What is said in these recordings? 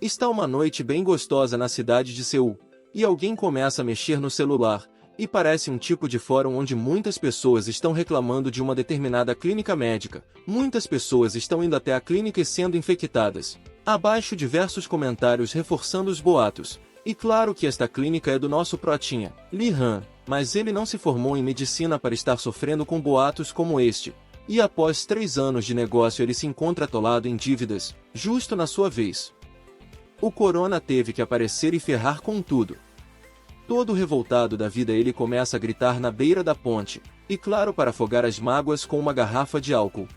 Está uma noite bem gostosa na cidade de Seul, e alguém começa a mexer no celular, e parece um tipo de fórum onde muitas pessoas estão reclamando de uma determinada clínica médica. Muitas pessoas estão indo até a clínica e sendo infectadas. Abaixo diversos comentários reforçando os boatos. E claro que esta clínica é do nosso protinha, Li Han, mas ele não se formou em medicina para estar sofrendo com boatos como este. E após 3 anos de negócio ele se encontra atolado em dívidas, justo na sua vez. O Corona teve que aparecer e ferrar com tudo. Todo revoltado da vida ele começa a gritar na beira da ponte, e claro para afogar as mágoas com uma garrafa de álcool.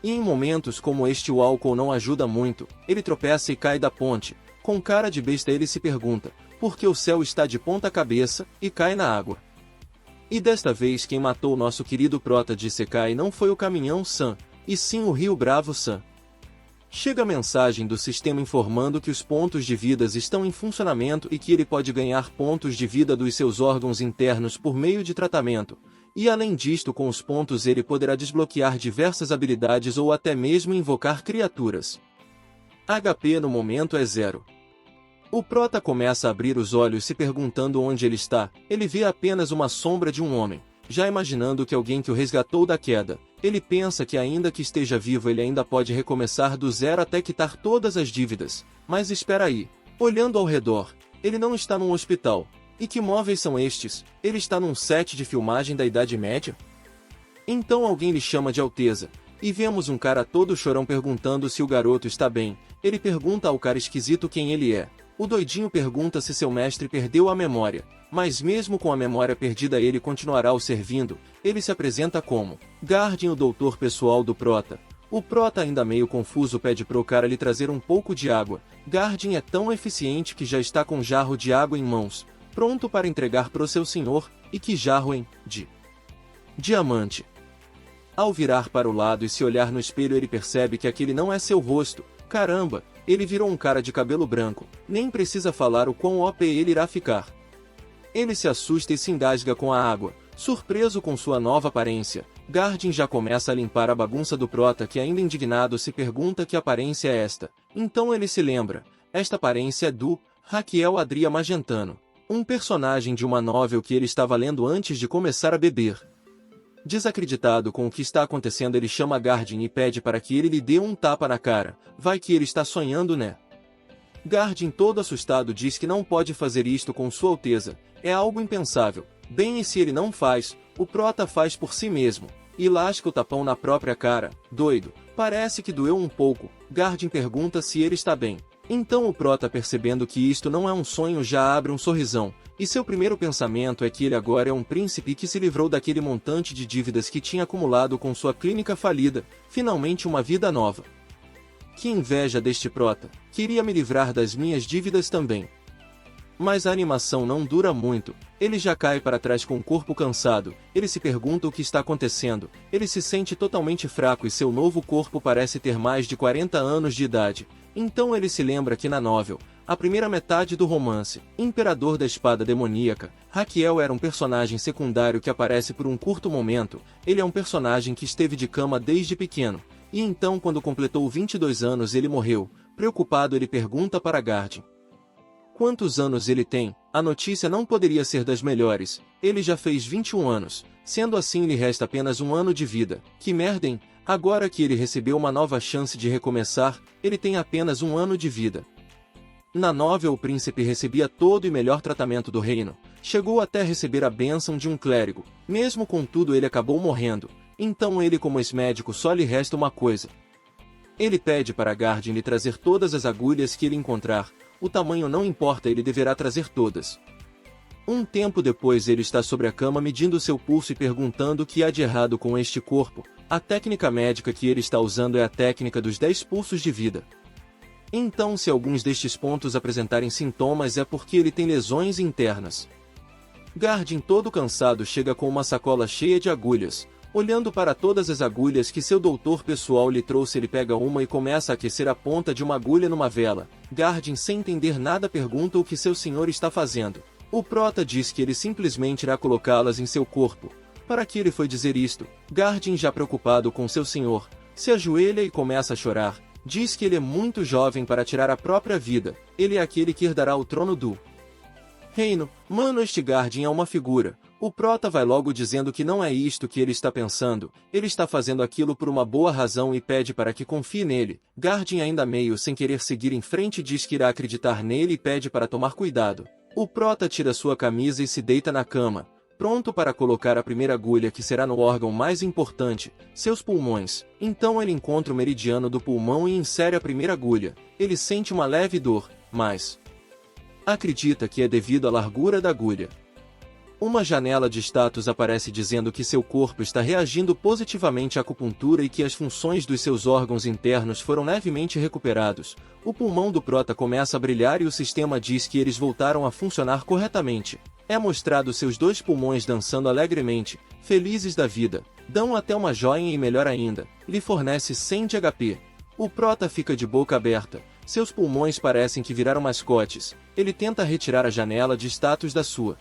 E em momentos como este o álcool não ajuda muito, ele tropeça e cai da ponte. Com cara de besta ele se pergunta, por que o céu está de ponta cabeça, e cai na água. E desta vez quem matou o nosso querido prota de Isekai não foi o caminhão San, e sim o Rio Bravo San. Chega a mensagem do sistema informando que os pontos de vidas estão em funcionamento e que ele pode ganhar pontos de vida dos seus órgãos internos por meio de tratamento, e além disto com os pontos ele poderá desbloquear diversas habilidades ou até mesmo invocar criaturas. HP no momento é 0. O prota começa a abrir os olhos se perguntando onde ele está, ele vê apenas uma sombra de um homem. Já imaginando que alguém que o resgatou da queda, ele pensa que ainda que esteja vivo ele ainda pode recomeçar do zero até quitar todas as dívidas. Mas espera aí, olhando ao redor, ele não está num hospital. E que móveis são estes? Ele está num set de filmagem da Idade Média? Então alguém lhe chama de Alteza, e vemos um cara todo chorão perguntando se o garoto está bem. Ele pergunta ao cara esquisito quem ele é. O doidinho pergunta se seu mestre perdeu a memória. Mas mesmo com a memória perdida ele continuará o servindo. Ele se apresenta como Guardian, o doutor pessoal do prota. O prota ainda meio confuso pede pro cara lhe trazer um pouco de água. Guardian é tão eficiente que já está com um jarro de água em mãos, pronto para entregar pro seu senhor. E que jarro hein? De diamante. Ao virar para o lado e se olhar no espelho ele percebe que aquele não é seu rosto. Caramba, ele virou um cara de cabelo branco. Nem precisa falar o quão OP ele irá ficar. Ele se assusta e se engasga com a água. Surpreso com sua nova aparência, Guardian já começa a limpar a bagunça do prota que ainda indignado se pergunta que aparência é esta. Então ele se lembra, esta aparência é do Raquel Adria Magentano, um personagem de uma novel que ele estava lendo antes de começar a beber. Desacreditado com o que está acontecendo ele chama Guardian e pede para que ele lhe dê um tapa na cara. Vai que ele está sonhando né? Guardian todo assustado diz que não pode fazer isto com sua alteza. É algo impensável. Bem, e se ele não faz, o prota faz por si mesmo. E lasca o tapão na própria cara. Doido. Parece que doeu um pouco. Guardian pergunta se ele está bem. Então o prota, percebendo que isto não é um sonho, já abre um sorrisão. E seu primeiro pensamento é que ele agora é um príncipe que se livrou daquele montante de dívidas que tinha acumulado com sua clínica falida. Finalmente uma vida nova. Que inveja deste prota. Queria me livrar das minhas dívidas também. Mas a animação não dura muito. Ele já cai para trás com o corpo cansado. Ele se pergunta o que está acontecendo. Ele se sente totalmente fraco e seu novo corpo parece ter mais de 40 anos de idade. Então ele se lembra que na novel, a primeira metade do romance, Imperador da Espada Demoníaca, Raquel era um personagem secundário que aparece por um curto momento. Ele é um personagem que esteve de cama desde pequeno. E então quando completou 22 anos ele morreu. Preocupado ele pergunta para Guardian quantos anos ele tem. A notícia não poderia ser das melhores. Ele já fez 21 anos. Sendo assim lhe resta apenas um ano de vida. Que merda hein? Agora que ele recebeu uma nova chance de recomeçar, ele tem apenas um ano de vida. Na novel o príncipe recebia todo e melhor tratamento do reino. Chegou até receber a bênção de um clérigo. Mesmo contudo ele acabou morrendo. Então ele como ex-médico só lhe resta uma coisa. Ele pede para Guardian lhe trazer todas as agulhas que ele encontrar. O tamanho não importa, ele deverá trazer todas. Um tempo depois ele está sobre a cama medindo seu pulso e perguntando o que há de errado com este corpo. A técnica médica que ele está usando é a técnica dos 10 pulsos de vida. Então se alguns destes pontos apresentarem sintomas é porque ele tem lesões internas. Guardian todo cansado chega com uma sacola cheia de agulhas. Olhando para todas as agulhas que seu doutor pessoal lhe trouxe ele pega uma e começa a aquecer a ponta de uma agulha numa vela. Guardian sem entender nada pergunta o que seu senhor está fazendo. O prota diz que ele simplesmente irá colocá-las em seu corpo. Para que ele foi dizer isto? Guardian já preocupado com seu senhor, se ajoelha e começa a chorar. Diz que ele é muito jovem para tirar a própria vida, ele é aquele que herdará o trono do reino. Mano, este Guardian é uma figura. O prota vai logo dizendo que não é isto que ele está pensando, ele está fazendo aquilo por uma boa razão e pede para que confie nele. Guardian ainda meio sem querer seguir em frente diz que irá acreditar nele e pede para tomar cuidado. O prota tira sua camisa e se deita na cama, pronto para colocar a primeira agulha que será no órgão mais importante, seus pulmões. Então ele encontra o meridiano do pulmão e insere a primeira agulha. Ele sente uma leve dor, mas acredita que é devido à largura da agulha. Uma janela de status aparece dizendo que seu corpo está reagindo positivamente à acupuntura e que as funções dos seus órgãos internos foram levemente recuperados. O pulmão do prota começa a brilhar e o sistema diz que eles voltaram a funcionar corretamente. É mostrado seus 2 pulmões dançando alegremente, felizes da vida. Dão até uma joinha e melhor ainda, lhe fornece 100 de HP. O prota fica de boca aberta. Seus pulmões parecem que viraram mascotes. Ele tenta retirar a janela de status da sua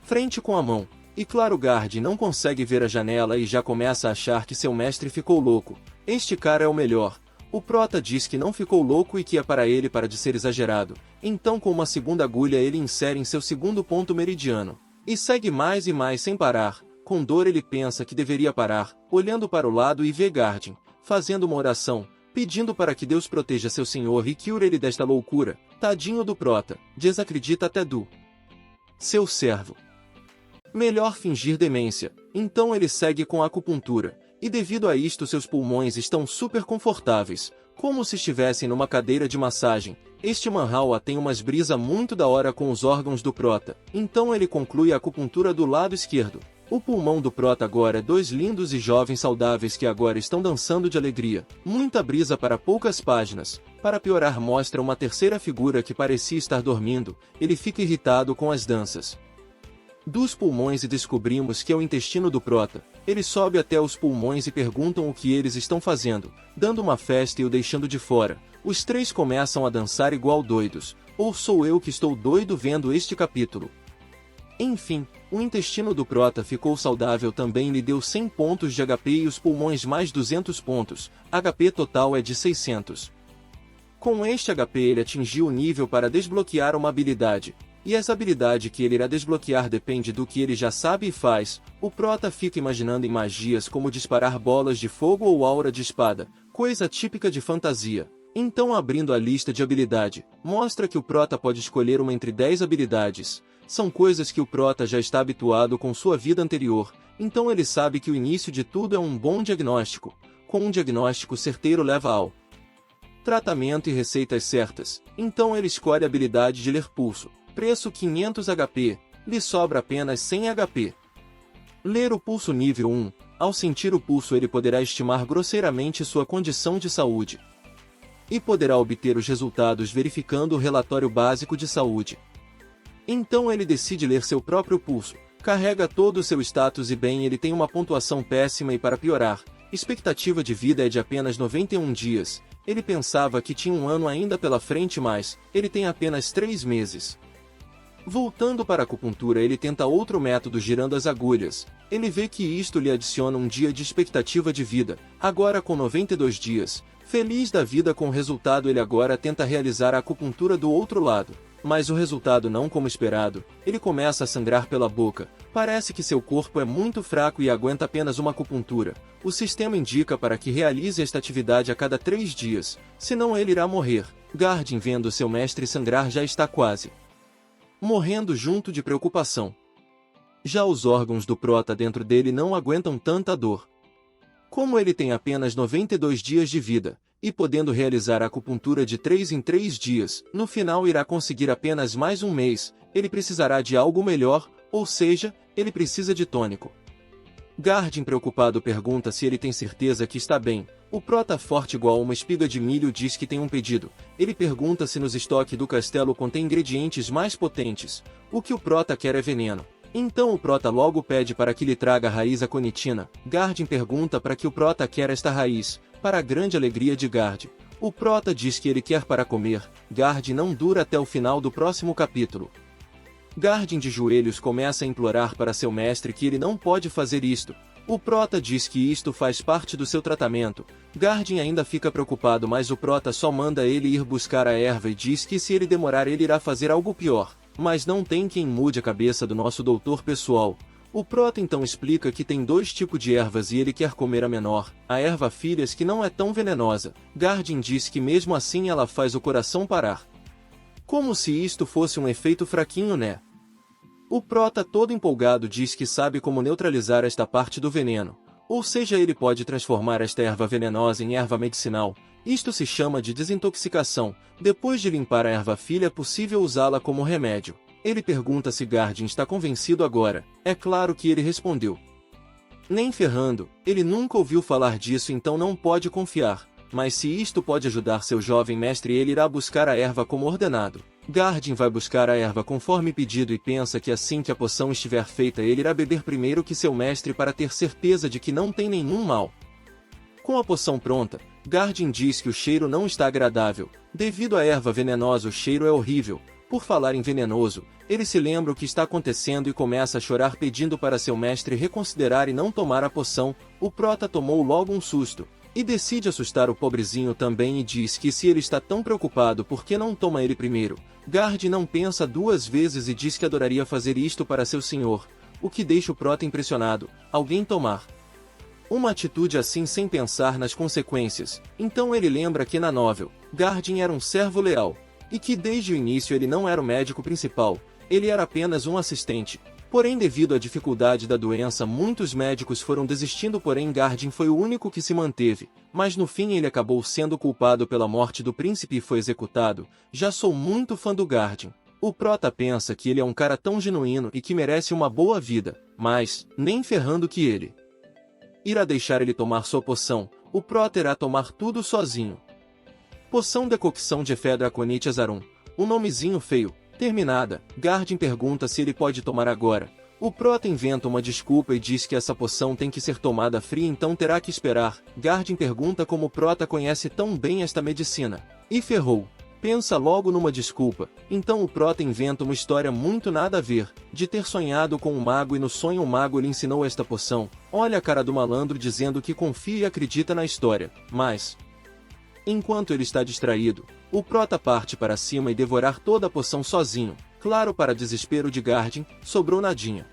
frente com a mão. E claro, Guard não consegue ver a janela e já começa a achar que seu mestre ficou louco. Este cara é o melhor. O prota diz que não ficou louco e que é para ele para de ser exagerado. Então com uma segunda agulha ele insere em seu segundo ponto meridiano. E segue mais e mais sem parar. Com dor ele pensa que deveria parar, olhando para o lado e vê Guard fazendo uma oração, pedindo para que Deus proteja seu senhor e cure ele desta loucura. Tadinho do prota, desacredita até do seu servo. Melhor fingir demência. Então ele segue com a acupuntura. E devido a isto seus pulmões estão super confortáveis, como se estivessem numa cadeira de massagem. Este Manhwa tem umas brisa muito da hora com os órgãos do prota. Então ele conclui a acupuntura do lado esquerdo. O pulmão do prota agora é 2 lindos e jovens saudáveis que agora estão dançando de alegria. Muita brisa para poucas páginas. Para piorar mostra uma terceira figura que parecia estar dormindo. Ele fica irritado com as danças dos pulmões e descobrimos que é o intestino do prota. Ele sobe até os pulmões e perguntam o que eles estão fazendo, dando uma festa e o deixando de fora. Os 3 começam a dançar igual doidos. Ou sou eu que estou doido vendo este capítulo? Enfim, o intestino do prota ficou saudável também, lhe deu 100 pontos de HP e os pulmões mais 200 pontos. HP total é de 600. Com este HP ele atingiu o nível para desbloquear uma habilidade. E essa habilidade que ele irá desbloquear depende do que ele já sabe e faz. O prota fica imaginando em magias como disparar bolas de fogo ou aura de espada, coisa típica de fantasia. Então abrindo a lista de habilidade, mostra que o prota pode escolher uma entre 10 habilidades. São coisas que o prota já está habituado com sua vida anterior, então ele sabe que o início de tudo é um bom diagnóstico. Com um diagnóstico certeiro leva ao tratamento e receitas certas. Então ele escolhe a habilidade de ler pulso. Preço 500 HP, lhe sobra apenas 100 HP. Ler o pulso nível 1, ao sentir o pulso ele poderá estimar grosseiramente sua condição de saúde. E poderá obter os resultados verificando o relatório básico de saúde. Então ele decide ler seu próprio pulso, carrega todo o seu status e bem ele tem uma pontuação péssima e para piorar, expectativa de vida é de apenas 91 dias, ele pensava que tinha um ano ainda pela frente mas, ele tem apenas 3 meses. Voltando para a acupuntura ele tenta outro método girando as agulhas. Ele vê que isto lhe adiciona um dia de expectativa de vida, agora com 92 dias. Feliz da vida com o resultado ele agora tenta realizar a acupuntura do outro lado. Mas o resultado não como esperado, ele começa a sangrar pela boca. Parece que seu corpo é muito fraco e aguenta apenas uma acupuntura. O sistema indica para que realize esta atividade a cada 3 dias, senão ele irá morrer. Guardian vendo seu mestre sangrar já está quase morrendo junto de preocupação. Já os órgãos do prota dentro dele não aguentam tanta dor. Como ele tem apenas 92 dias de vida, e podendo realizar a acupuntura de 3 em 3 dias, no final irá conseguir apenas mais um mês, ele precisará de algo melhor, ou seja, ele precisa de tônico. Guardian preocupado pergunta se ele tem certeza que está bem. O prota forte igual uma espiga de milho diz que tem um pedido. Ele pergunta se nos estoques do castelo contém ingredientes mais potentes. O que o prota quer é veneno. Então o prota logo pede para que lhe traga a raiz aconitina. Guardian pergunta para que o prota quer esta raiz, para a grande alegria de Guardian. O prota diz que ele quer para comer. Guardian não dura até o final do próximo capítulo. Guardian de joelhos começa a implorar para seu mestre que ele não pode fazer isto. O Prota diz que isto faz parte do seu tratamento. Gardin ainda fica preocupado, mas o Prota só manda ele ir buscar a erva e diz que se ele demorar ele irá fazer algo pior. Mas não tem quem mude a cabeça do nosso doutor pessoal. O Prota então explica que tem 2 tipos de ervas e ele quer comer a menor, a erva filhas, que não é tão venenosa. Gardin diz que mesmo assim ela faz o coração parar. Como se isto fosse um efeito fraquinho, né? O Prota, todo empolgado, diz que sabe como neutralizar esta parte do veneno. Ou seja, ele pode transformar esta erva venenosa em erva medicinal. Isto se chama de desintoxicação. Depois de limpar a erva filha, é possível usá-la como remédio. Ele pergunta se Gardin está convencido agora. É claro que ele respondeu. Nem ferrando, ele nunca ouviu falar disso, então não pode confiar. Mas se isto pode ajudar seu jovem mestre, ele irá buscar a erva como ordenado. Gardin vai buscar a erva conforme pedido e pensa que assim que a poção estiver feita ele irá beber primeiro que seu mestre para ter certeza de que não tem nenhum mal. Com a poção pronta, Gardin diz que o cheiro não está agradável. Devido à erva venenosa, o cheiro é horrível. Por falar em venenoso, ele se lembra o que está acontecendo e começa a chorar pedindo para seu mestre reconsiderar e não tomar a poção. O Prota tomou logo um susto. E decide assustar o pobrezinho também e diz que se ele está tão preocupado por que não toma ele primeiro. Gardin não pensa 2 vezes e diz que adoraria fazer isto para seu senhor, o que deixa o Prota impressionado. Alguém tomar uma atitude assim sem pensar nas consequências. Então ele lembra que na novel, Gardin era um servo leal, e que desde o início ele não era o médico principal, ele era apenas um assistente. Porém, devido à dificuldade da doença, muitos médicos foram desistindo, porém Gardin foi o único que se manteve, mas no fim ele acabou sendo culpado pela morte do príncipe e foi executado. Já sou muito fã do Gardin. O Prota pensa que ele é um cara tão genuíno e que merece uma boa vida, mas, nem ferrando que ele irá deixar ele tomar sua poção. O Prota irá tomar tudo sozinho. Poção decocção de Efé Draconite Azarum. Um nomezinho feio. Terminada, Gardin pergunta se ele pode tomar agora. O Prota inventa uma desculpa e diz que essa poção tem que ser tomada fria, então terá que esperar. Gardin pergunta como o Prota conhece tão bem esta medicina. E ferrou. Pensa logo numa desculpa. Então o Prota inventa uma história muito nada a ver, de ter sonhado com um mago e no sonho o mago lhe ensinou esta poção. Olha a cara do malandro dizendo que confia e acredita na história. Mas, enquanto ele está distraído, o Prota parte para cima e devorar toda a poção sozinho. Claro, para desespero de Gardin, sobrou nadinha.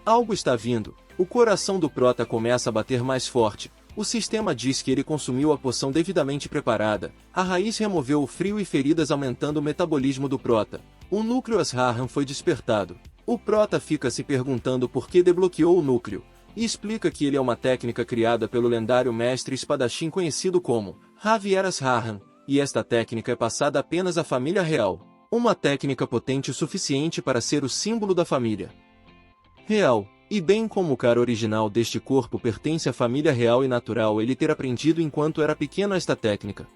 Algo está vindo. O coração do Prota começa a bater mais forte. O sistema diz que ele consumiu a poção devidamente preparada. A raiz removeu o frio e feridas, aumentando o metabolismo do Prota. O núcleo Asharran foi despertado. O Prota fica se perguntando por que desbloqueou o núcleo, e explica que ele é uma técnica criada pelo lendário mestre espadachim conhecido como Javier Asharran, e esta técnica é passada apenas à família real. Uma técnica potente o suficiente para ser o símbolo da família real. E bem como o cara original deste corpo pertence à família real e natural ele ter aprendido enquanto era pequeno esta técnica.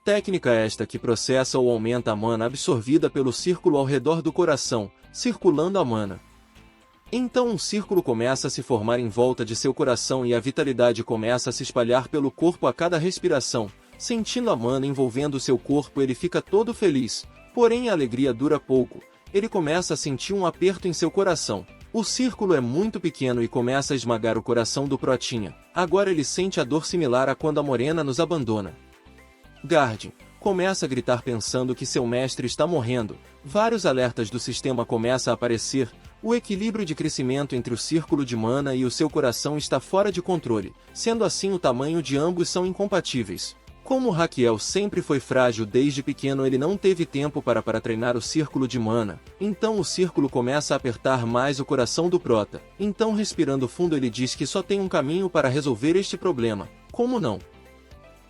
Técnica esta que processa ou aumenta a mana absorvida pelo círculo ao redor do coração, circulando a mana. Então um círculo começa a se formar em volta de seu coração e a vitalidade começa a se espalhar pelo corpo a cada respiração. Sentindo a mana envolvendo seu corpo ele fica todo feliz, porém a alegria dura pouco, ele começa a sentir um aperto em seu coração. O círculo é muito pequeno e começa a esmagar o coração do Protinha. Agora ele sente a dor similar a quando a Morena nos abandona. Gardin começa a gritar pensando que seu mestre está morrendo. Vários alertas do sistema começam a aparecer. O equilíbrio de crescimento entre o círculo de mana e o seu coração está fora de controle. Sendo assim, o tamanho de ambos são incompatíveis. Como Raquiel sempre foi frágil desde pequeno, ele não teve tempo para treinar o círculo de mana. Então o círculo começa a apertar mais o coração do Prota. Então, respirando fundo, ele diz que só tem um caminho para resolver este problema. Como não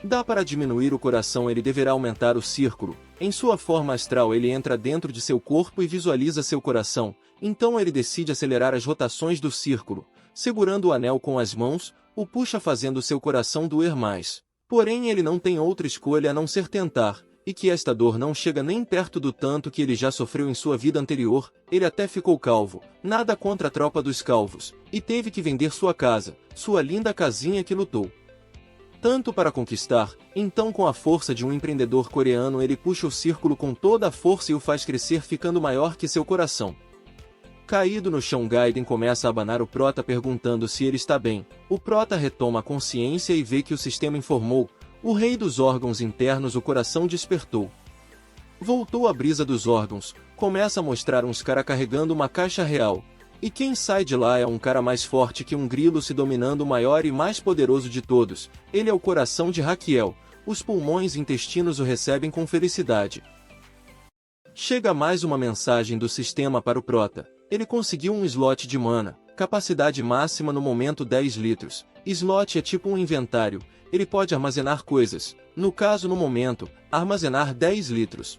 dá para diminuir o coração, ele deverá aumentar o círculo. Em sua forma astral ele entra dentro de seu corpo e visualiza seu coração. Então ele decide acelerar as rotações do círculo. Segurando o anel com as mãos, o puxa fazendo seu coração doer mais. Porém ele não tem outra escolha a não ser tentar, e que esta dor não chega nem perto do tanto que ele já sofreu em sua vida anterior. Ele até ficou calvo, nada contra a tropa dos calvos, e teve que vender sua casa, sua linda casinha que lutou tanto para conquistar. Então, com a força de um empreendedor coreano, ele puxa o círculo com toda a força e o faz crescer, ficando maior que seu coração. Caído no chão, Gaiden começa a abanar o Prota perguntando se ele está bem. O Prota retoma a consciência e vê que o sistema informou. O rei dos órgãos internos, o coração despertou. Voltou a brisa dos órgãos, começa a mostrar uns cara carregando uma caixa real. E quem sai de lá é um cara mais forte que um grilo, se dominando, o maior e mais poderoso de todos. Ele é o coração de Raquiel. Os pulmões e intestinos o recebem com felicidade. Chega mais uma mensagem do sistema para o Prota. Ele conseguiu um slot de mana, capacidade máxima no momento 10 litros. Slot é tipo um inventário, ele pode armazenar coisas, no caso no momento, armazenar 10 litros.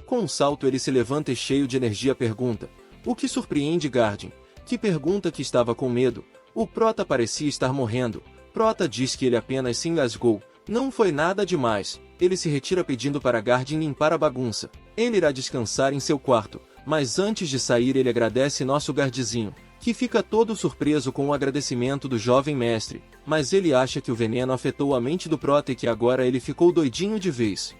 Com um salto ele se levanta e cheio de energia pergunta. O que surpreende Guardian, que pergunta que estava com medo. O Prota parecia estar morrendo. Prota diz que ele apenas se engasgou, não foi nada demais. Ele se retira pedindo para Guardian limpar a bagunça. Ele irá descansar em seu quarto. Mas antes de sair ele agradece nosso Guardizinho, que fica todo surpreso com o agradecimento do jovem mestre, mas ele acha que o veneno afetou a mente do Prota e que agora ele ficou doidinho de vez.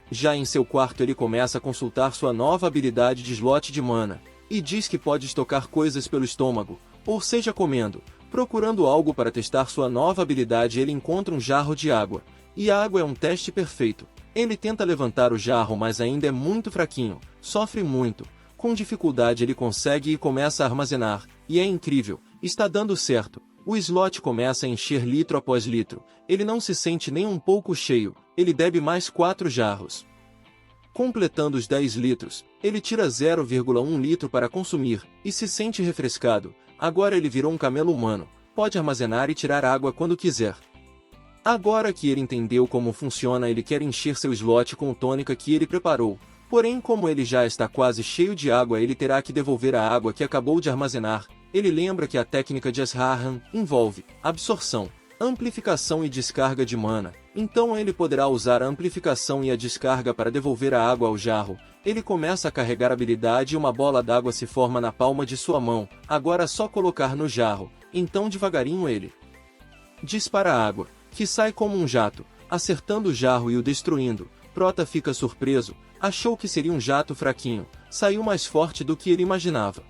Já em seu quarto ele começa a consultar sua nova habilidade de slot de mana, e diz que pode estocar coisas pelo estômago, ou seja comendo. Procurando algo para testar sua nova habilidade, ele encontra um jarro de água, e a água é um teste perfeito. Ele tenta levantar o jarro, mas ainda é muito fraquinho, sofre muito. Com dificuldade ele consegue e começa a armazenar, e é incrível, está dando certo. O slot começa a encher litro após litro, ele não se sente nem um pouco cheio, ele bebe mais 4 jarros. Completando os 10 litros, ele tira 0,1 litro para consumir, e se sente refrescado. Agora ele virou um camelo humano, pode armazenar e tirar água quando quiser. Agora que ele entendeu como funciona, ele quer encher seu slot com tônica que ele preparou. Porém, como ele já está quase cheio de água, ele terá que devolver a água que acabou de armazenar. Ele lembra que a técnica de Asrahan envolve absorção, amplificação e descarga de mana. Então ele poderá usar a amplificação e a descarga para devolver a água ao jarro. Ele começa a carregar a habilidade e uma bola d'água se forma na palma de sua mão. Agora é só colocar no jarro. Então devagarinho ele dispara a água, que sai como um jato, acertando o jarro e o destruindo. Prota fica surpreso, achou que seria um jato fraquinho, saiu mais forte do que ele imaginava.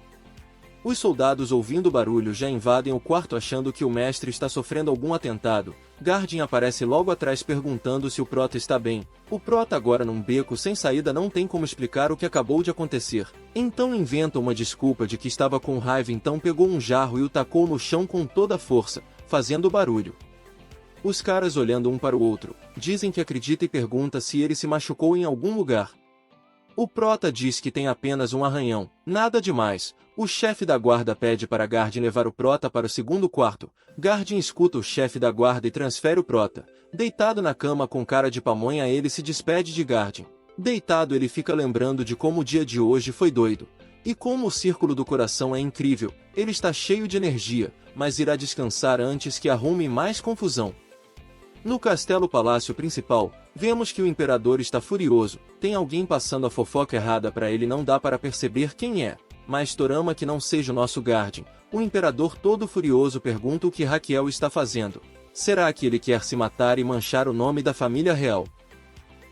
Os soldados, ouvindo o barulho, já invadem o quarto achando que o mestre está sofrendo algum atentado. Guardian aparece logo atrás perguntando se o Prota está bem. O Prota, agora num beco sem saída, não tem como explicar o que acabou de acontecer. Então inventa uma desculpa de que estava com raiva, então pegou um jarro e o tacou no chão com toda a força, fazendo barulho. Os caras, olhando um para o outro, dizem que acredita e pergunta se ele se machucou em algum lugar. O Prota diz que tem apenas um arranhão, nada demais. O chefe da guarda pede para Guardian levar o Prota para o segundo quarto. Guardian escuta o chefe da guarda e transfere o Prota. Deitado na cama com cara de pamonha, ele se despede de Guardian. Deitado ele fica lembrando de como o dia de hoje foi doido. E como o círculo do coração é incrível. Ele está cheio de energia, mas irá descansar antes que arrume mais confusão. No castelo-palácio principal, vemos que o imperador está furioso. Tem alguém passando a fofoca errada para ele, não dá para perceber quem é. Mas Torama, que não seja o nosso Guardian. O imperador, todo furioso, pergunta o que Raquiel está fazendo. Será que ele quer se matar e manchar o nome da família real?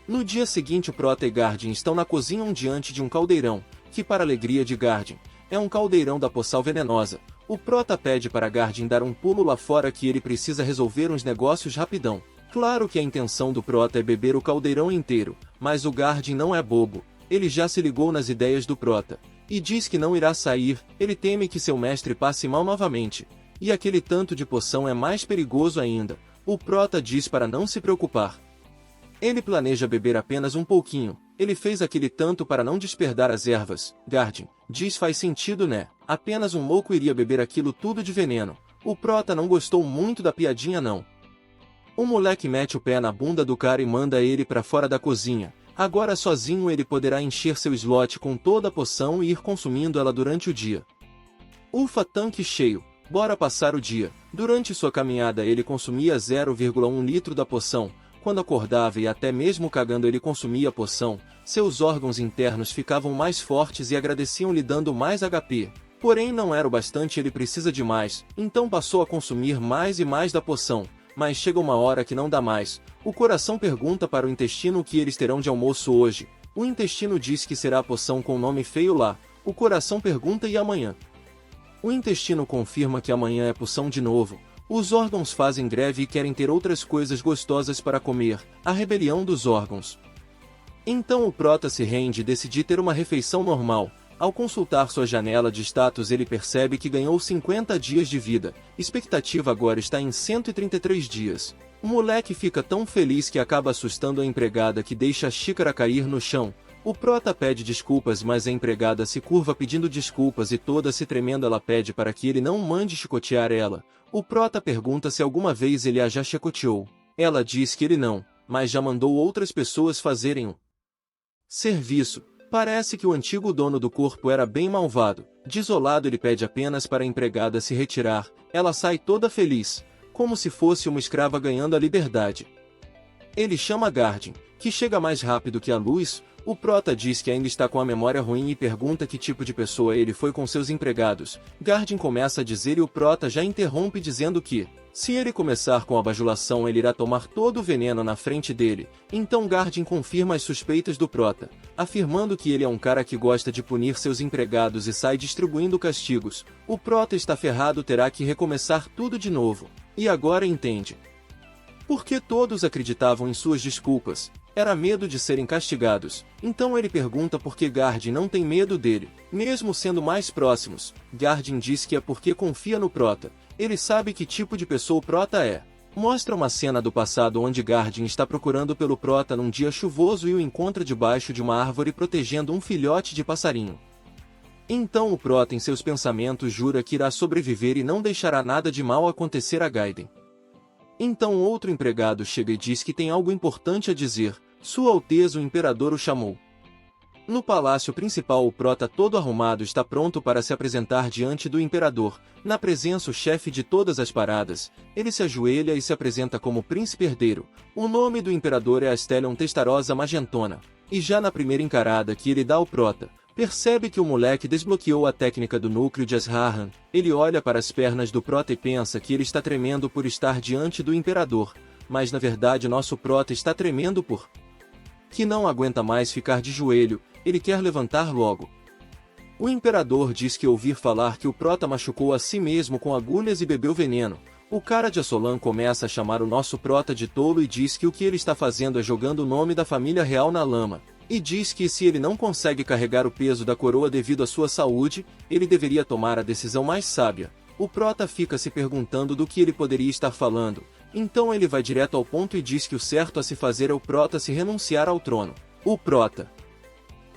No dia seguinte, o Prota e Guardian estão na cozinha diante de um caldeirão, que, para alegria de Guardian, é um caldeirão da poção venenosa. O Prota pede para Guardian dar um pulo lá fora, que ele precisa resolver uns negócios rapidão. Claro que a intenção do Prota é beber o caldeirão inteiro, mas o Guardian não é bobo. Ele já se ligou nas ideias do Prota, e diz que não irá sair. Ele teme que seu mestre passe mal novamente. E aquele tanto de poção é mais perigoso ainda. O Prota diz para não se preocupar. Ele planeja beber apenas um pouquinho. Ele fez aquele tanto para não despertar as ervas. Guardian diz: faz sentido, né? Apenas um louco iria beber aquilo tudo de veneno. O Prota não gostou muito da piadinha não. O moleque mete o pé na bunda do cara e manda ele para fora da cozinha. Agora sozinho ele poderá encher seu slot com toda a poção e ir consumindo ela durante o dia. Ufa, tanque cheio, bora passar o dia. Durante sua caminhada ele consumia 0,1 litro da poção. Quando acordava e até mesmo cagando ele consumia a poção. Seus órgãos internos ficavam mais fortes e agradeciam-lhe, dando mais HP. Porém não era o bastante, ele precisa de mais, então passou a consumir mais e mais da poção. Mas chega uma hora que não dá mais. O coração pergunta para o intestino o que eles terão de almoço hoje. O intestino diz que será a poção com nome feio lá. O coração pergunta: e amanhã? O intestino confirma que amanhã é poção de novo. Os órgãos fazem greve e querem ter outras coisas gostosas para comer. A rebelião dos órgãos. Então o prota se rende e decide ter uma refeição normal. Ao consultar sua janela de status, ele percebe que ganhou 50 dias de vida. Expectativa agora está em 133 dias. O moleque fica tão feliz que acaba assustando a empregada, que deixa a xícara cair no chão. O prota pede desculpas, mas a empregada se curva pedindo desculpas e, toda se tremendo, ela pede para que ele não mande chicotear ela. O prota pergunta se alguma vez ele a já chicoteou. Ela diz que ele não, mas já mandou outras pessoas fazerem o serviço. Parece que o antigo dono do corpo era bem malvado. Desolado, ele pede apenas para a empregada se retirar. Ela sai toda feliz, como se fosse uma escrava ganhando a liberdade. Ele chama Gardin, que chega mais rápido que a luz. O prota diz que ainda está com a memória ruim e pergunta que tipo de pessoa ele foi com seus empregados. Gardin começa a dizer e o prota já interrompe dizendo que, se ele começar com a bajulação, ele irá tomar todo o veneno na frente dele. Então Gardin confirma as suspeitas do prota, afirmando que ele é um cara que gosta de punir seus empregados e sai distribuindo castigos. O prota está ferrado, terá que recomeçar tudo de novo. E agora entende porque todos acreditavam em suas desculpas. Era medo de serem castigados. Então ele pergunta por que Gardin não tem medo dele, mesmo sendo mais próximos. Gardin diz que é porque confia no prota. Ele sabe que tipo de pessoa o prota é. Mostra uma cena do passado onde Gardin está procurando pelo prota num dia chuvoso e o encontra debaixo de uma árvore protegendo um filhote de passarinho. Então o prota, em seus pensamentos, jura que irá sobreviver e não deixará nada de mal acontecer a Gaiden. Então outro empregado chega e diz que tem algo importante a dizer. Sua Alteza o Imperador o chamou. No palácio principal, o prota, todo arrumado, está pronto para se apresentar diante do imperador. Na presença, o chefe de todas as paradas. Ele se ajoelha e se apresenta como príncipe herdeiro. O nome do imperador é Astelion Testarosa Magentona. E já na primeira encarada que ele dá ao prota, percebe que o moleque desbloqueou a técnica do núcleo de Azrahan. Ele olha para as pernas do prota e pensa que ele está tremendo por estar diante do imperador. Mas na verdade nosso prota está tremendo por que não aguenta mais ficar de joelho. Ele quer levantar logo. O imperador diz que ouvir falar que o prota machucou a si mesmo com agulhas e bebeu veneno. O cara de Assolan começa a chamar o nosso prota de tolo e diz que o que ele está fazendo é jogando o nome da família real na lama. E diz que se ele não consegue carregar o peso da coroa devido à sua saúde, ele deveria tomar a decisão mais sábia. O prota fica se perguntando do que ele poderia estar falando. Então ele vai direto ao ponto e diz que o certo a se fazer é o prota se renunciar ao trono. O prota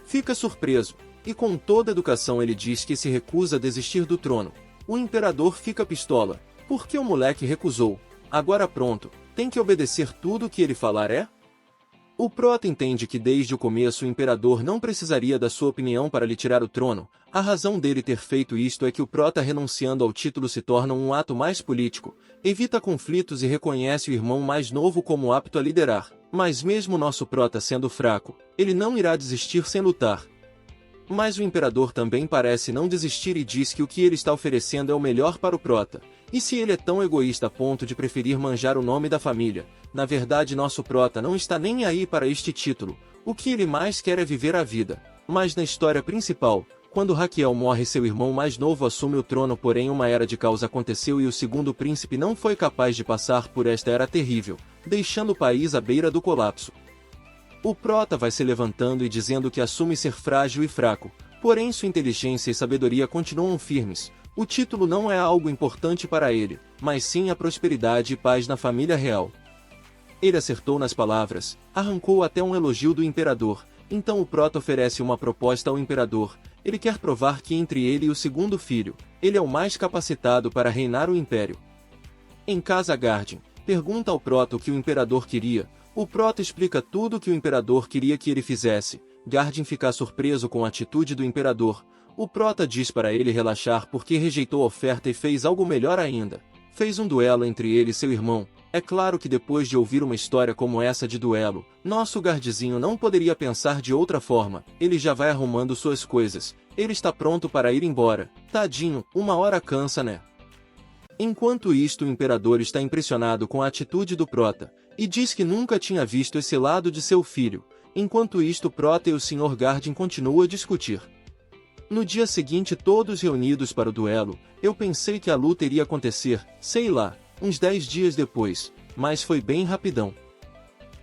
fica surpreso, e com toda educação ele diz que se recusa a desistir do trono. O imperador fica pistola. Por que o moleque recusou? Agora pronto, tem que obedecer tudo o que ele falar, é? O prota entende que desde o começo o imperador não precisaria da sua opinião para lhe tirar o trono. A razão dele ter feito isto é que o prota, renunciando ao título, se torna um ato mais político, evita conflitos e reconhece o irmão mais novo como apto a liderar. Mas mesmo nosso prota sendo fraco, ele não irá desistir sem lutar. Mas o imperador também parece não desistir e diz que o que ele está oferecendo é o melhor para o prota. E se ele é tão egoísta a ponto de preferir manjar o nome da família? Na verdade nosso prota não está nem aí para este título. O que ele mais quer é viver a vida. Mas na história principal, quando Raquel morre, seu irmão mais novo assume o trono, porém uma era de caos aconteceu e o segundo príncipe não foi capaz de passar por esta era terrível, deixando o país à beira do colapso. O prota vai se levantando e dizendo que assume ser frágil e fraco, porém sua inteligência e sabedoria continuam firmes. O título não é algo importante para ele, mas sim a prosperidade e paz na família real. Ele acertou nas palavras, arrancou até um elogio do imperador. Então o prota oferece uma proposta ao imperador. Ele quer provar que entre ele e o segundo filho, ele é o mais capacitado para reinar o império. Em casa, Gardin pergunta ao prota o que o imperador queria. O prota explica tudo o que o imperador queria que ele fizesse. Gardin fica surpreso com a atitude do imperador. O prota diz para ele relaxar porque rejeitou a oferta e fez algo melhor ainda. Fez um duelo entre ele e seu irmão. É claro que depois de ouvir uma história como essa de duelo, nosso Gardizinho não poderia pensar de outra forma. Ele já vai arrumando suas coisas. Ele está pronto para ir embora. Tadinho, uma hora cansa, né? Enquanto isto, o imperador está impressionado com a atitude do prota, e diz que nunca tinha visto esse lado de seu filho. Enquanto isto, o prota e o Sr. Gardin continuam a discutir. No dia seguinte, todos reunidos para o duelo, eu pensei que a luta iria acontecer, sei lá, uns 10 dias depois, mas foi bem rapidão.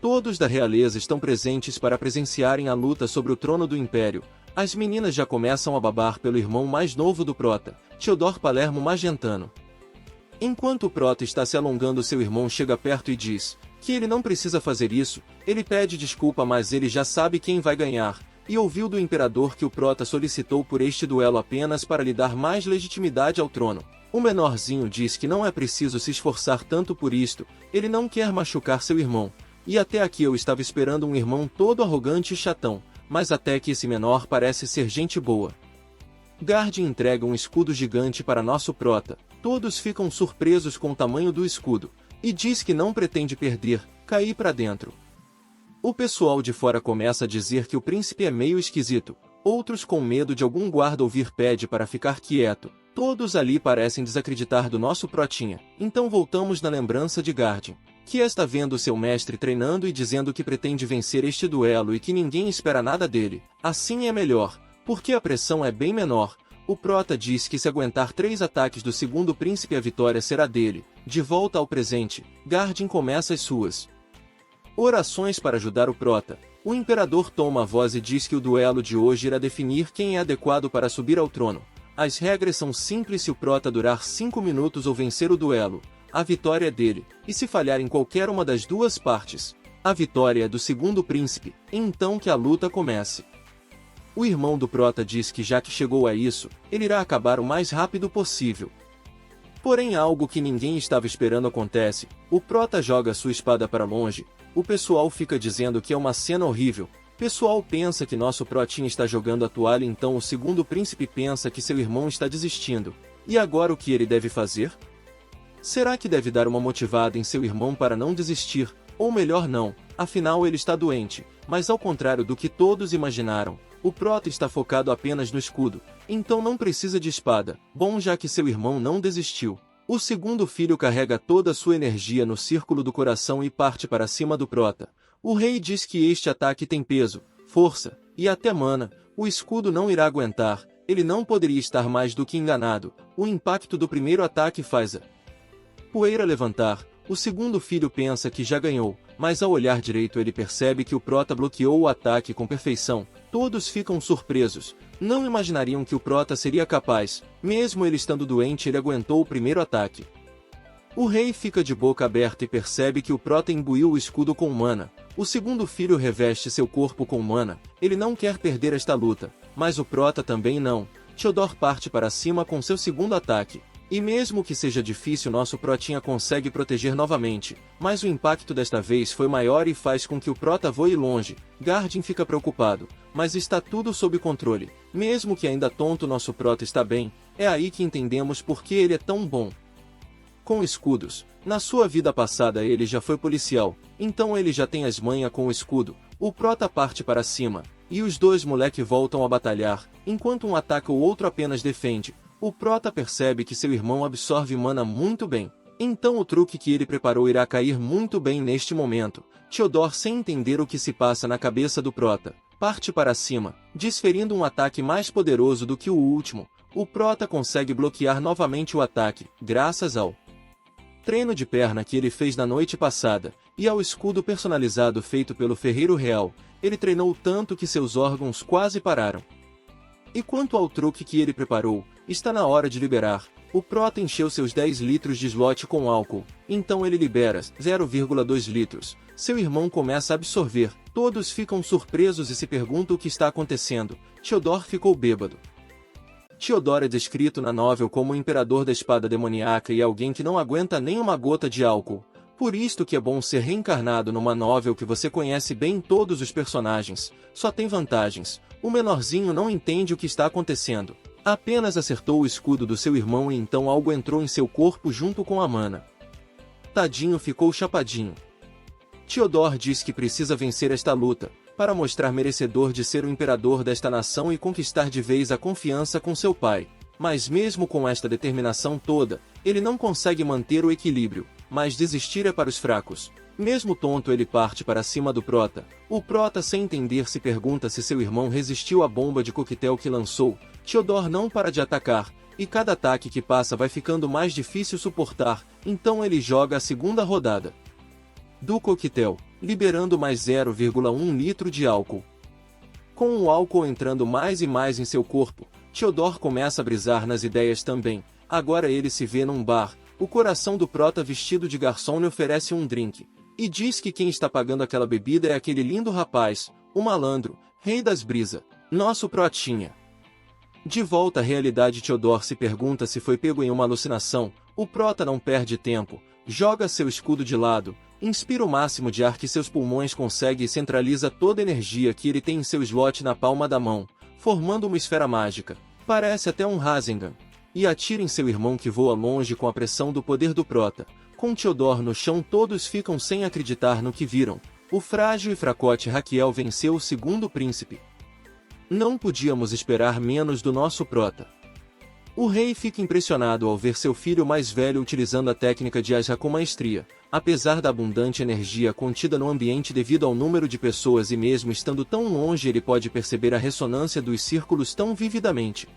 Todos da realeza estão presentes para presenciarem a luta sobre o trono do Império. As meninas já começam a babar pelo irmão mais novo do Prota, Theodor Palermo Magentano. Enquanto o Prota está se alongando, seu irmão chega perto e diz que ele não precisa fazer isso. Ele pede desculpa, mas ele já sabe quem vai ganhar, e ouviu do imperador que o Prota solicitou por este duelo apenas para lhe dar mais legitimidade ao trono. O menorzinho diz que não é preciso se esforçar tanto por isto, ele não quer machucar seu irmão. E até aqui eu estava esperando um irmão todo arrogante e chatão, mas até que esse menor parece ser gente boa. Gard entrega um escudo gigante para nosso Prota. Todos ficam surpresos com o tamanho do escudo, e diz que não pretende perder, cair para dentro. O pessoal de fora começa a dizer que o príncipe é meio esquisito, outros com medo de algum guarda ouvir pede para ficar quieto. Todos ali parecem desacreditar do nosso Protinha. Então voltamos na lembrança de Gardin, que está vendo seu mestre treinando e dizendo que pretende vencer este duelo e que ninguém espera nada dele. Assim é melhor, porque a pressão é bem menor. O Prota diz que se aguentar 3 ataques do segundo príncipe a vitória será dele. De volta ao presente, Gardin começa as suas orações para ajudar o Prota. O imperador toma a voz e diz que o duelo de hoje irá definir quem é adequado para subir ao trono. As regras são simples: se o Prota durar 5 minutos ou vencer o duelo, a vitória é dele, e se falhar em qualquer uma das duas partes, a vitória é do segundo príncipe. Então que a luta comece. O irmão do Prota diz que já que chegou a isso, ele irá acabar o mais rápido possível. Porém, algo que ninguém estava esperando acontece. O Prota joga sua espada para longe. O pessoal fica dizendo que é uma cena horrível. Pessoal pensa que nosso Protinha está jogando a toalha, então o segundo príncipe pensa que seu irmão está desistindo. E agora o que ele deve fazer? Será que deve dar uma motivada em seu irmão para não desistir? Ou melhor não, afinal ele está doente. Mas ao contrário do que todos imaginaram, o Prota está focado apenas no escudo, então não precisa de espada. Bom, já que seu irmão não desistiu. O segundo filho carrega toda a sua energia no círculo do coração e parte para cima do Prota. O rei diz que este ataque tem peso, força, e até mana. O escudo não irá aguentar, ele não poderia estar mais do que enganado. O impacto do primeiro ataque faz a poeira levantar. O segundo filho pensa que já ganhou, mas ao olhar direito ele percebe que o Prota bloqueou o ataque com perfeição. Todos ficam surpresos. Não imaginariam que o Prota seria capaz. Mesmo ele estando doente, ele aguentou o primeiro ataque. O rei fica de boca aberta e percebe que o Prota imbuiu o escudo com mana. O segundo filho reveste seu corpo com mana. Ele não quer perder esta luta, mas o Prota também não. Theodor parte para cima com seu segundo ataque. E mesmo que seja difícil, nosso Protinha consegue proteger novamente, mas o impacto desta vez foi maior e faz com que o Prota voe longe. Gardin fica preocupado, mas está tudo sob controle. Mesmo que ainda tonto, nosso Prota está bem. É aí que entendemos por que ele é tão bom com escudos. Na sua vida passada ele já foi policial, então ele já tem as manhas com o escudo. O Prota parte para cima, e os dois moleque voltam a batalhar, enquanto um ataca o outro apenas defende. O Prota percebe que seu irmão absorve mana muito bem, então o truque que ele preparou irá cair muito bem neste momento. Theodor, sem entender o que se passa na cabeça do Prota, parte para cima, desferindo um ataque mais poderoso do que o último. O Prota consegue bloquear novamente o ataque, graças ao treino de perna que ele fez na noite passada, e ao escudo personalizado feito pelo ferreiro real. Ele treinou tanto que seus órgãos quase pararam. E quanto ao truque que ele preparou, está na hora de liberar. O Prota encheu seus 10 litros de slot com álcool, então ele libera 0,2 litros. Seu irmão começa a absorver. Todos ficam surpresos e se perguntam o que está acontecendo. Theodor ficou bêbado. Theodor é descrito na novel como o imperador da espada demoníaca e alguém que não aguenta nem uma gota de álcool. Por isto que é bom ser reencarnado numa novel que você conhece bem todos os personagens. Só tem vantagens. O menorzinho não entende o que está acontecendo. Apenas acertou o escudo do seu irmão e então algo entrou em seu corpo junto com a mana. Tadinho, ficou chapadinho. Theodor diz que precisa vencer esta luta, para mostrar merecedor de ser o imperador desta nação e conquistar de vez a confiança com seu pai. Mas mesmo com esta determinação toda, ele não consegue manter o equilíbrio, mas desistir é para os fracos. Mesmo tonto, ele parte para cima do Prota. O Prota, sem entender, se pergunta se seu irmão resistiu à bomba de coquetel que lançou. Theodore não para de atacar, e cada ataque que passa vai ficando mais difícil suportar, então ele joga a segunda rodada do coquetel, liberando mais 0,1 litro de álcool. Com o álcool entrando mais e mais em seu corpo, Theodore começa a brisar nas ideias também. Agora ele se vê num bar. O coração do Prota, vestido de garçom, lhe oferece um drink, e diz que quem está pagando aquela bebida é aquele lindo rapaz, o malandro, rei das brisas, nosso Protinha. De volta à realidade, Theodore se pergunta se foi pego em uma alucinação. O Prota não perde tempo, joga seu escudo de lado, inspira o máximo de ar que seus pulmões conseguem e centraliza toda a energia que ele tem em seu slot na palma da mão, formando uma esfera mágica, parece até um Rasengan, e atira em seu irmão, que voa longe com a pressão do poder do Prota. Com Theodore no chão, todos ficam sem acreditar no que viram. O frágil e fracote Raquiel venceu o segundo príncipe. Não podíamos esperar menos do nosso Prota. O rei fica impressionado ao ver seu filho mais velho utilizando a técnica de Asra com maestria. Apesar da abundante energia contida no ambiente devido ao número de pessoas e mesmo estando tão longe, ele pode perceber a ressonância dos círculos tão vividamente.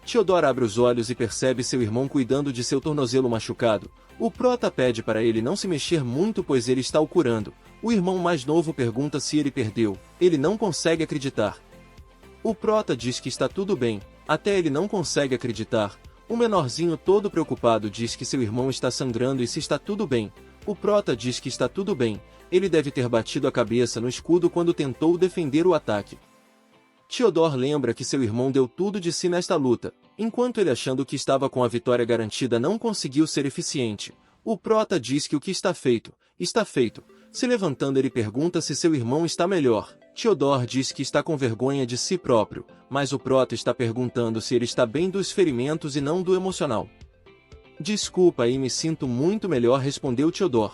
Theodore abre os olhos e percebe seu irmão cuidando de seu tornozelo machucado. O Prota pede para ele não se mexer muito, pois ele está o curando. O irmão mais novo pergunta se ele perdeu. Ele não consegue acreditar. O Prota diz que está tudo bem, até ele não consegue acreditar. O menorzinho, todo preocupado, diz que seu irmão está sangrando e se está tudo bem. O Prota diz que está tudo bem, ele deve ter batido a cabeça no escudo quando tentou defender o ataque. Theodore lembra que seu irmão deu tudo de si nesta luta, enquanto ele, achando que estava com a vitória garantida, não conseguiu ser eficiente. O Prota diz que o que está feito, está feito. Se levantando, ele pergunta se seu irmão está melhor. Theodore diz que está com vergonha de si próprio, mas o Prota está perguntando se ele está bem dos ferimentos e não do emocional. Desculpa aí, me sinto muito melhor, respondeu Theodore.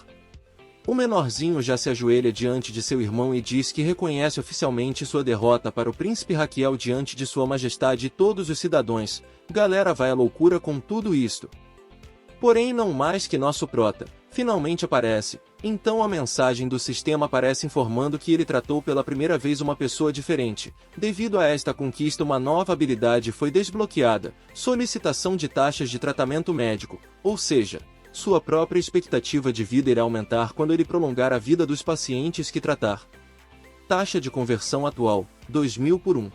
O menorzinho já se ajoelha diante de seu irmão e diz que reconhece oficialmente sua derrota para o príncipe Raquiel diante de sua majestade e todos os cidadãos. Galera, vai à loucura com tudo isto. Porém, não mais que nosso Prota finalmente aparece. Então a mensagem do sistema aparece informando que ele tratou pela primeira vez uma pessoa diferente. Devido a esta conquista, uma nova habilidade foi desbloqueada, solicitação de taxas de tratamento médico, ou seja, sua própria expectativa de vida irá aumentar quando ele prolongar a vida dos pacientes que tratar. Taxa de conversão atual, 2.000 por 1.